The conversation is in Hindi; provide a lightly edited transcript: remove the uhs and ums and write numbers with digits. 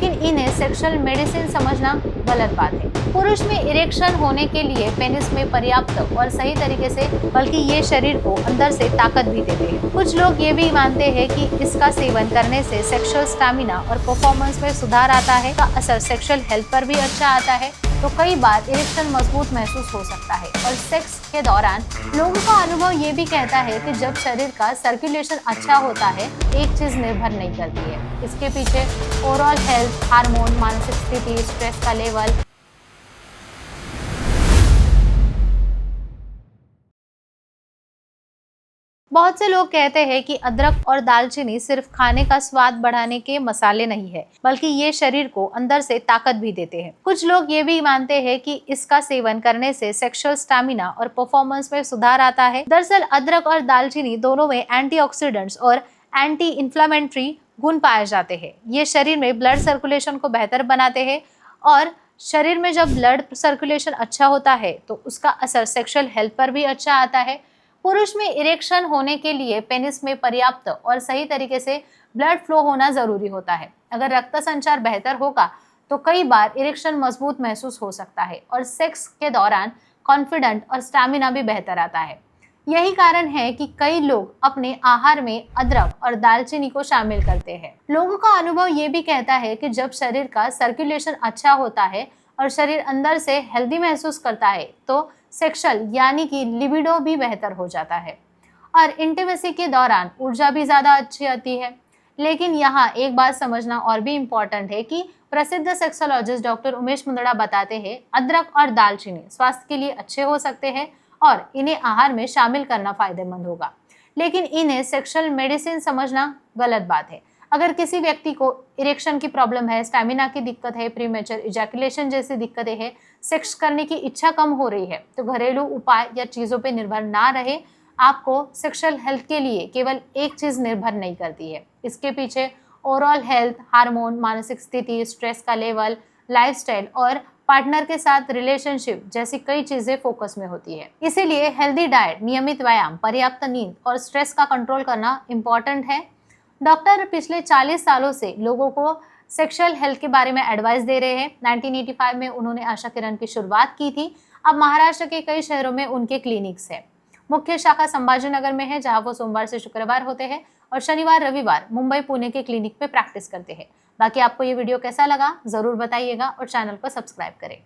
लेकिन इन्हें सेक्सुअल मेडिसिन समझना गलत बात है। पुरुष में इरेक्शन होने के लिए पेनिस में पर्याप्त और सही तरीके से, बल्कि ये शरीर को अंदर से ताकत भी देते हैं। कुछ लोग ये भी मानते हैं कि इसका सेवन करने से सेक्सुअल स्टैमिना और परफॉर्मेंस में सुधार आता है। का असर सेक्सुअल हेल्थ पर भी अच्छा आता है। तो कई बार इरेक्शन मजबूत महसूस हो सकता है और सेक्स के दौरान लोगों का अनुभव ये भी कहता है कि जब शरीर का सर्कुलेशन अच्छा होता है, एक चीज निर्भर नहीं करती है। इसके पीछे ओवरऑल हेल्थ, हार्मोन, मानसिक स्थिति, स्ट्रेस का लेवल। बहुत से लोग कहते हैं कि अदरक और दालचीनी सिर्फ खाने का स्वाद बढ़ाने के मसाले नहीं है, बल्कि ये शरीर को अंदर से ताकत भी देते हैं। कुछ लोग ये भी मानते हैं कि इसका सेवन करने से सेक्सुअल स्टैमिना और परफॉर्मेंस में सुधार आता है। दरअसल अदरक और दालचीनी दोनों में एंटीऑक्सीडेंट्स और एंटी इन्फ्लेमेटरी गुण पाए जाते हैं। ये शरीर में ब्लड सर्कुलेशन को बेहतर बनाते हैं और शरीर में जब ब्लड सर्कुलेशन अच्छा होता है तो उसका असर सेक्सुअल हेल्थ पर भी अच्छा आता है। पुरुष में इरेक्शन होने के लिए पेनिस में पर्याप्त और सही तरीके से ब्लड फ्लो होना जरूरी होता है। अगर रक्त संचार बेहतर होगा तो कई बार इरेक्शन मजबूत महसूस हो सकता है और सेक्स के दौरान कॉन्फिडेंट और स्टैमिना भी बेहतर आता है। यही कारण है कि कई लोग अपने आहार में अदरक और दालचीनी को शामिल करते हैं। लोगों का अनुभव ये भी कहता है कि जब शरीर का सर्कुलेशन अच्छा होता है और शरीर अंदर से हेल्दी महसूस करता है तो सेक्सुअल यानी कि लिबिडो भी बेहतर हो जाता है और इंटीमेसी के दौरान ऊर्जा भी ज्यादा अच्छी आती है। लेकिन यहाँ एक बात समझना और भी इम्पोर्टेंट है कि प्रसिद्ध सेक्सोलॉजिस्ट डॉक्टर उमेश मुंदड़ा बताते हैं अदरक और दालचीनी स्वास्थ्य के लिए अच्छे हो सकते हैं और इन्हें आहार में शामिल करना फायदेमंद होगा, लेकिन इन्हें सेक्सुअल मेडिसिन समझना गलत बात है। अगर किसी व्यक्ति को इरेक्शन की प्रॉब्लम है, स्टैमिना की दिक्कत है, प्रीमेचर इजैकुलेशन जैसी दिक्कतें हैं, सेक्स करने की इच्छा कम हो रही है, तो घरेलू उपाय या चीज़ों पे निर्भर ना रहे। आपको सेक्सुअल हेल्थ के लिए केवल एक चीज़ निर्भर नहीं करती है। इसके पीछे ओवरऑल हेल्थ, हार्मोन, मानसिक स्थिति, स्ट्रेस का लेवल, लाइफस्टाइल और पार्टनर के साथ रिलेशनशिप जैसी कई चीजें फोकस में होती है। इसीलिए हेल्दी डाइट, नियमित व्यायाम, पर्याप्त नींद और स्ट्रेस का कंट्रोल करना इम्पोर्टेंट है। डॉक्टर पिछले 40 सालों से लोगों को सेक्सुअल हेल्थ के बारे में एडवाइस दे रहे हैं। 1985 में उन्होंने आशा किरण की शुरुआत की थी। अब महाराष्ट्र के कई शहरों में उनके क्लिनिक्स हैं। मुख्य शाखा संभाजीनगर में है, जहां वो सोमवार से शुक्रवार होते हैं और शनिवार रविवार मुंबई पुणे के क्लिनिक में प्रैक्टिस करते हैं। बाकी आपको ये वीडियो कैसा लगा जरूर बताइएगा और चैनल को सब्सक्राइब करें।